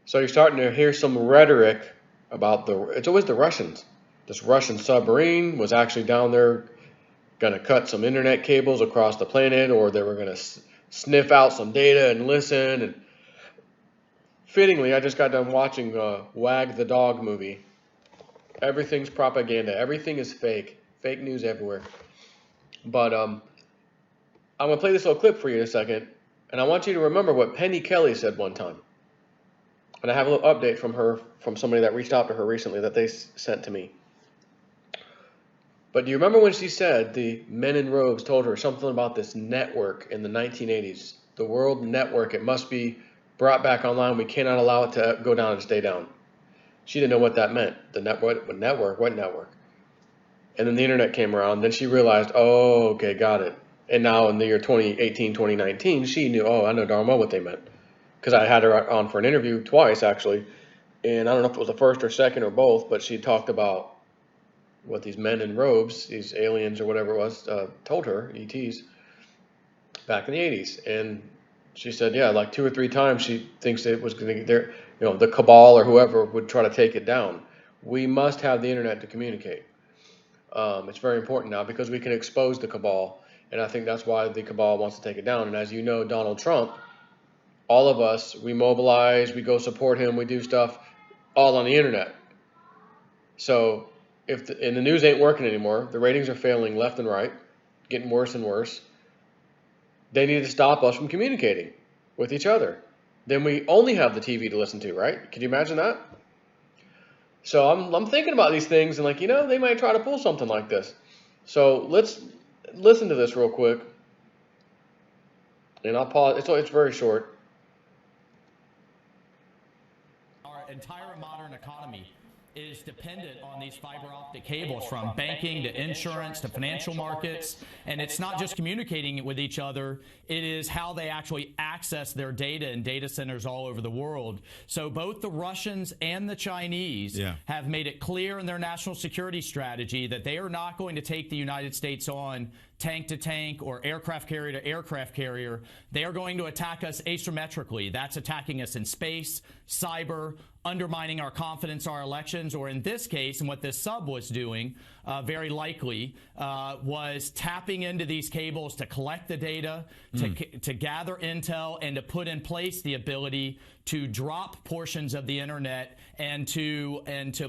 So you're starting to hear some rhetoric about it's always the Russians. This Russian submarine was actually down there going to cut some internet cables across the planet, or they were going to sniff out some data and listen. And fittingly, I just got done watching Wag the Dog movie. Everything's propaganda. Everything is fake. Fake news everywhere. But I'm going to play this little clip for you in a second, and I want you to remember what Penny Kelly said one time. And I have a little update from her, from somebody that reached out to her recently that they sent to me. But do you remember when she said the men in robes told her something about this network in the 1980s? The world network, it must be brought back online. We cannot allow it to go down and stay down. She didn't know what that meant. The network, what network? And then the internet came around. Then she realized, oh, okay, got it. And now in the year 2018, 2019, she knew, oh, I know darn well what they meant. Because I had her on for an interview twice, actually. And I don't know if it was the first or second or both, but she talked about what these men in robes, these aliens or whatever it was, told her, ETs, back in the 80s. And she said, yeah, like 2 or 3 times she thinks it was going to get there, the Cabal or whoever would try to take it down. We must have the internet to communicate. It's very important now because we can expose the Cabal. And I think that's why the Cabal wants to take it down. And as you know, Donald Trump, all of us, we mobilize, we go support him, we do stuff all on the internet. So and the news ain't working anymore, the ratings are failing left and right, getting worse and worse, they need to stop us from communicating with each other. Then we only have the TV to listen to, right? Can you imagine that? So I'm thinking about these things and they might try to pull something like this. So let's listen to this real quick. And I'll pause. It's very short. Our entire modern economy is dependent on these fiber optic cables, from banking to insurance to financial markets. And it's not just communicating with each other, it is how they actually access their data in data centers all over the world. So both the Russians and the Chinese have made it clear in their national security strategy that they are not going to take the United States on tank to tank or aircraft carrier to aircraft carrier. They are going to attack us asymmetrically. That's attacking us in space, cyber, undermining our confidence, our elections, or in this case, and what this sub was doing, very likely, was tapping into these cables to collect the data, to gather intel, and to put in place the ability to drop portions of the internet and to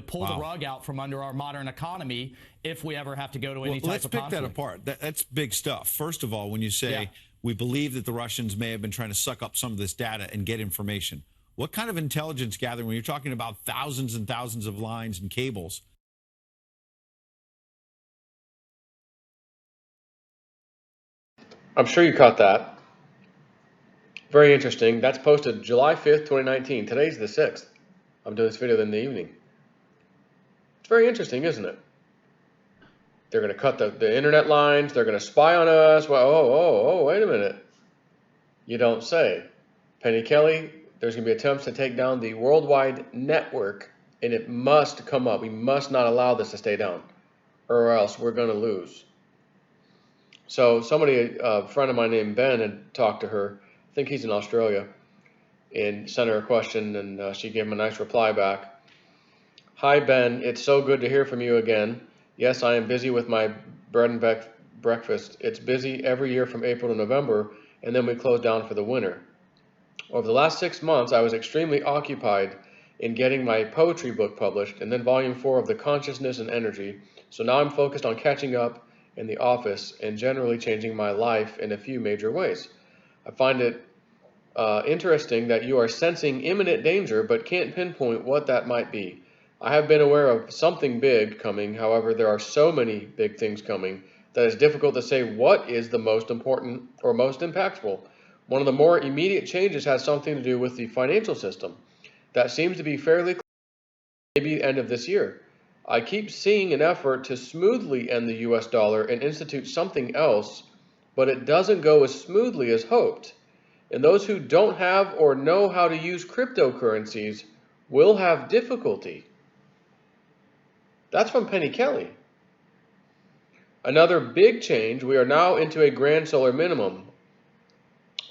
pull the rug out from under our modern economy if we ever have to go to any type of conflict. Let's pick that apart. That's big stuff. First of all, when you say we believe that the Russians may have been trying to suck up some of this data and get information, what kind of intelligence gathering, when you're talking about thousands and thousands of lines and cables? I'm sure you caught that. Very interesting. That's posted July 5th, 2019. Today's the 6th. I'm doing this video in the evening. It's very interesting, isn't it? They're going to cut the internet lines. They're going to spy on us. Well, oh, wait a minute. You don't say. Penny Kelly, there's going to be attempts to take down the worldwide network, and it must come up. We must not allow this to stay down, or else we're going to lose. So somebody, a friend of mine named Ben, had talked to her. I think he's in Australia, and sent her a question, and she gave him a nice reply back. Hi, Ben. It's so good to hear from you again. Yes, I am busy with my bread and breakfast. It's busy every year from April to November, and then we close down for the winter. Over the last 6 months, I was extremely occupied in getting my poetry book published, and then volume 4 of The Consciousness and Energy. So now I'm focused on catching up in the office and generally changing my life in a few major ways. I find it interesting that you are sensing imminent danger but can't pinpoint what that might be. I have been aware of something big coming. However, there are so many big things coming that it's difficult to say what is the most important or most impactful. One of the more immediate changes has something to do with the financial system. That seems to be fairly clear, maybe end of this year. I keep seeing an effort to smoothly end the US dollar and institute something else, but it doesn't go as smoothly as hoped. And those who don't have or know how to use cryptocurrencies will have difficulty. That's from Penny Kelly. Another big change, we are now into a grand solar minimum.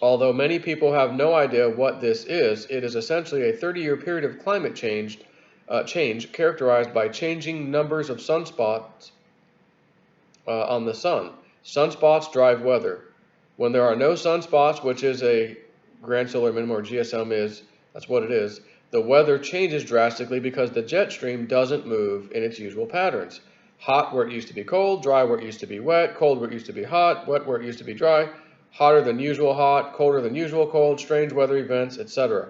Although many people have no idea what this is, it is essentially a 30-year period of climate change characterized by changing numbers of sunspots on the sun. Sunspots drive weather. When there are no sunspots, which is a grand solar minimum, or GSM is, that's what it is, the weather changes drastically because the jet stream doesn't move in its usual patterns. Hot where it used to be cold, dry where it used to be wet, cold where it used to be hot, wet where it used to be dry, hotter than usual hot, colder than usual cold, strange weather events, etc.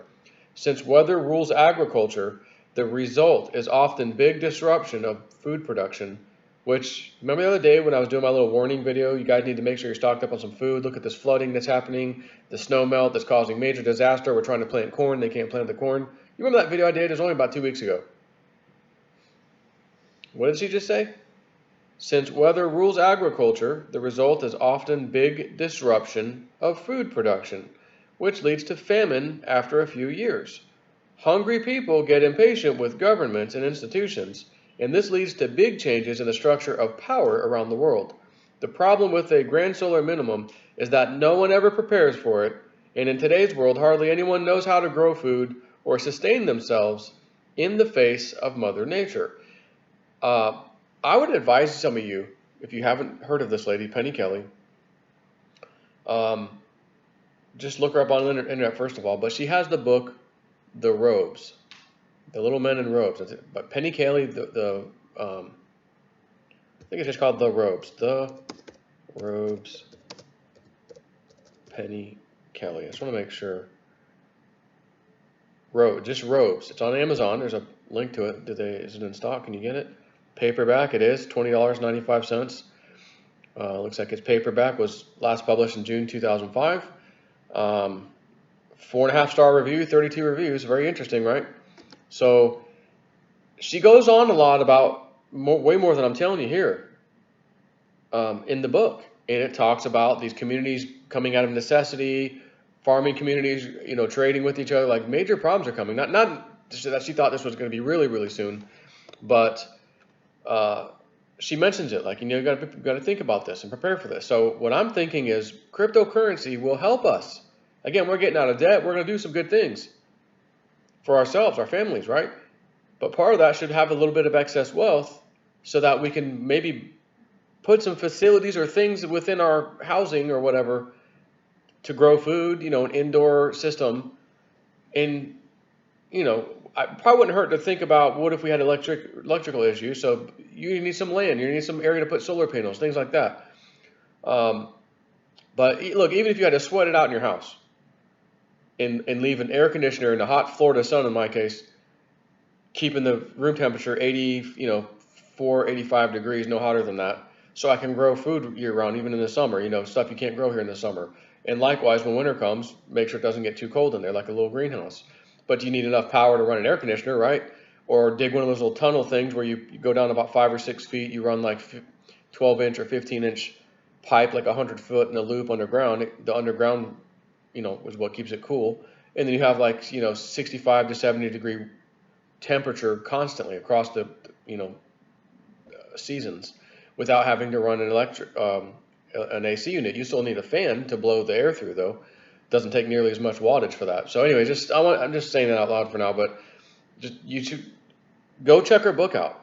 Since weather rules agriculture, the result is often big disruption of food production, which, remember the other day when I was doing my little warning video, you guys need to make sure you're stocked up on some food. Look at this flooding that's happening, the snow melt that's causing major disaster. We're trying to plant corn, they can't plant the corn. You remember that video I did? It was only about 2 weeks ago. What did she just say? Since weather rules agriculture, the result is often big disruption of food production, which leads to famine after a few years. Hungry people get impatient with governments and institutions, and this leads to big changes in the structure of power around the world. The problem with a grand solar minimum is that no one ever prepares for it, and in today's world, hardly anyone knows how to grow food or sustain themselves in the face of Mother Nature. I would advise some of you, if you haven't heard of this lady, Penny Kelly, just look her up on the internet first of all, but she has the book, The Robes, The Little Men in Robes. But Penny Kelly, I think it's just called The Robes. The Robes, Penny Kelly. I just want to make sure. Just Robes. It's on Amazon. There's a link to it. Is it in stock? Can you get it? Paperback, it is $20.95. Looks like its paperback was last published in June 2005. 4.5-star review, 32 reviews. Very interesting, right? So she goes on a lot about way more than I'm telling you here in the book, and it talks about these communities coming out of necessity, farming communities, trading with each other. Like major problems are coming. Not that she thought this was going to be really, really soon, but she mentions it, like, you got to think about this and prepare for this. So what I'm thinking is cryptocurrency will help us. Again, we're getting out of debt. We're going to do some good things for ourselves, our families, right? But part of that should have a little bit of excess wealth so that we can maybe put some facilities or things within our housing or whatever to grow food, an indoor system. And, I probably wouldn't hurt to think about what if we had electrical issues. So you need some land, you need some area to put solar panels, things like that. But look, even if you had to sweat it out in your house and leave an air conditioner in the hot Florida sun, in my case, keeping the room temperature 84, 85 degrees, no hotter than that, so I can grow food year round, even in the summer, stuff you can't grow here in the summer. And likewise, when winter comes, make sure it doesn't get too cold in there, like a little greenhouse. But you need enough power to run an air conditioner, right? Or dig one of those little tunnel things where you go down about 5 or 6 feet, you run like 12-inch or 15-inch pipe, like 100 foot in a loop underground. The underground, is what keeps it cool. And then you have like, 65 to 70 degree temperature constantly across the, seasons without having to run an AC unit. You still need a fan to blow the air through, though. Doesn't take nearly as much wattage for that. So anyway, I'm just saying that out loud for now, but you should go check her book out.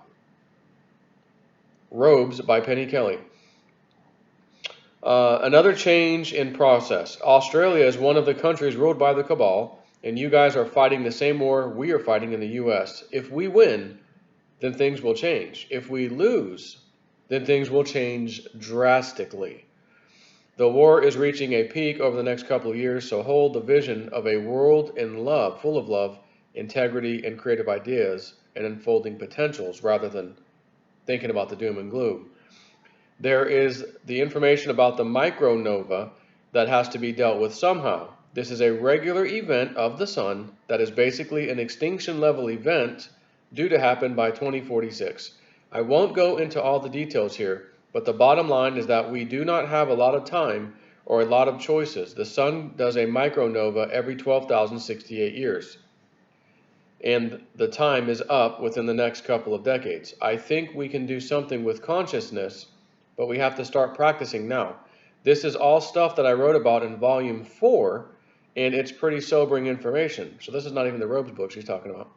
Robes by Penny Kelly. Another change in process. Australia is one of the countries ruled by the Cabal, and you guys are fighting the same war we are fighting in the U.S. If we win, then things will change. If we lose, then things will change drastically. The war is reaching a peak over the next couple of years, so hold the vision of a world in love, full of love, integrity, and creative ideas, and unfolding potentials, rather than thinking about the doom and gloom. There is the information about the micronova that has to be dealt with somehow. This is a regular event of the sun that is basically an extinction level event due to happen by 2046. I won't go into all the details here, but the bottom line is that we do not have a lot of time or a lot of choices. The sun does a micronova every 12,068 years. And the time is up within the next couple of decades. I think we can do something with consciousness, but we have to start practicing now. This is all stuff that I wrote about in volume 4, and it's pretty sobering information. So this is not even the Robes book she's talking about.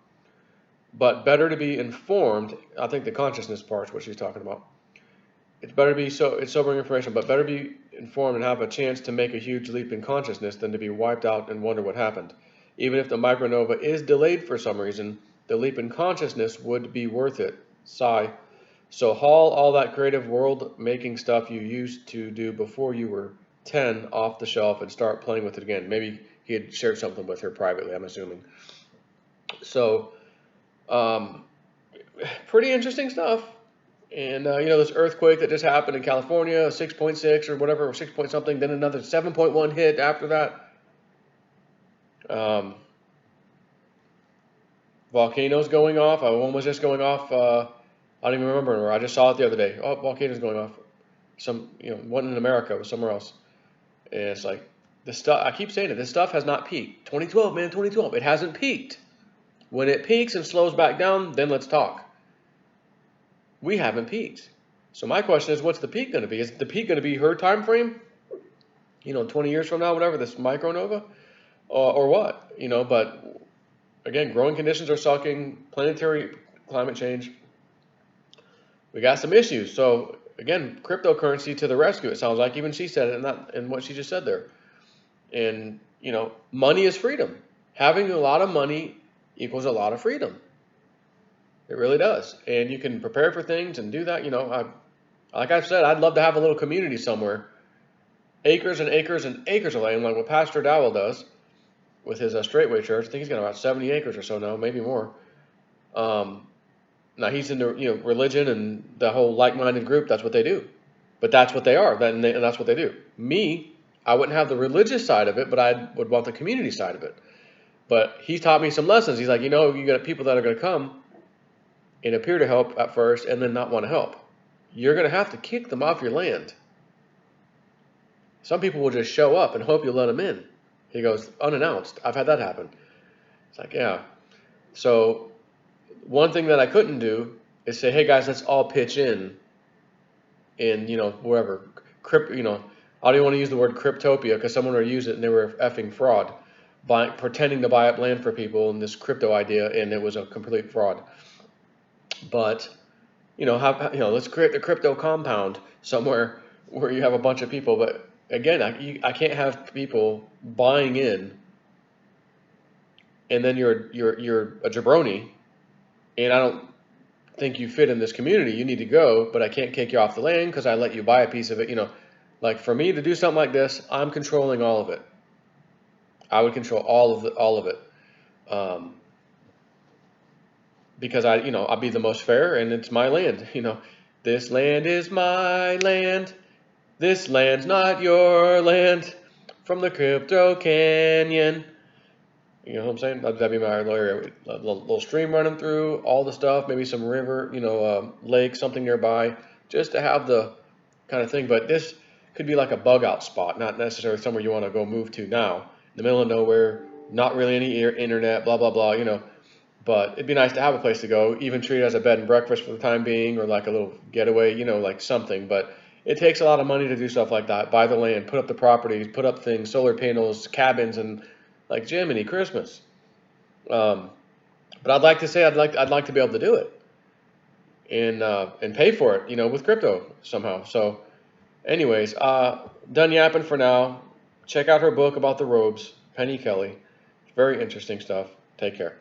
But better to be informed. I think the consciousness part is what she's talking about. It's better to be it's sobering information, but better be informed and have a chance to make a huge leap in consciousness than to be wiped out and wonder what happened. Even if the micronova is delayed for some reason, the leap in consciousness would be worth it. Sigh. So haul all that creative world-making stuff you used to do before you were 10 off the shelf and start playing with it again. Maybe he had shared something with her privately, I'm assuming. So, pretty interesting stuff. And, this earthquake that just happened in California, 6.6 or whatever, or 6 point something, then another 7.1 hit after that. Volcanoes going off. One was just going off. I don't even remember. I just saw it the other day. Oh, volcanoes going off. One in America, was somewhere else. And it's like, this stuff, I keep saying it, this stuff has not peaked. 2012, man, 2012. It hasn't peaked. When it peaks and slows back down, then let's talk. We haven't peaked. So my question is, what's the peak going to be? Is the peak going to be her time frame? 20 years from now, whatever, this micronova? Or what? But again, growing conditions are sucking, planetary climate change. We got some issues. So again, cryptocurrency to the rescue, it sounds like. Even she said it in what she just said there. And, money is freedom. Having a lot of money equals a lot of freedom. It really does. And you can prepare for things and do that. Like I said, I'd love to have a little community somewhere. Acres and acres and acres of land, like what Pastor Dowell does with his Straightway Church. I think he's got about 70 acres or so now, maybe more. Now he's into religion and the whole like-minded group. That's what they do. But that's what they are, and that's what they do. Me, I wouldn't have the religious side of it, but I would want the community side of it. But he taught me some lessons. He's like, you got people that are going to come and appear to help at first and then not want to help. You're going to have to kick them off your land. Some people will just show up and hope you'll let them in. He goes, unannounced. I've had that happen. It's like, yeah. So one thing that I couldn't do is say, hey guys, let's all pitch in wherever. I don't even want to use the word cryptopia because someone would use it and they were effing fraud. Pretending to buy up land for people in this crypto idea, and it was a complete fraud. But, let's create the crypto compound somewhere where you have a bunch of people. But again, I can't have people buying in, and then you're a jabroni, and I don't think you fit in this community. You need to go, but I can't kick you off the land because I let you buy a piece of it. Like for me to do something like this, I'm controlling all of it. I would control all of it. Because I'll be the most fair, and it's my land. This land is my land. This land's not your land. From the crypto canyon. You know what I'm saying? That'd be my area. A little stream running through, all the stuff, maybe some river, lake, something nearby, just to have the kind of thing. But this could be like a bug out spot, not necessarily somewhere you want to go move to now. In the middle of nowhere, not really any internet, blah, blah, blah, But it'd be nice to have a place to go, even treat it as a bed and breakfast for the time being, or like a little getaway, like something. But it takes a lot of money to do stuff like that. Buy the land, put up the properties, put up things, solar panels, cabins, and like Jiminy Christmas. But I'd like to say I'd like to be able to do it and pay for it, with crypto somehow. So, anyways, done yapping for now. Check out her book about the robes, Penny Kelly. Very interesting stuff. Take care.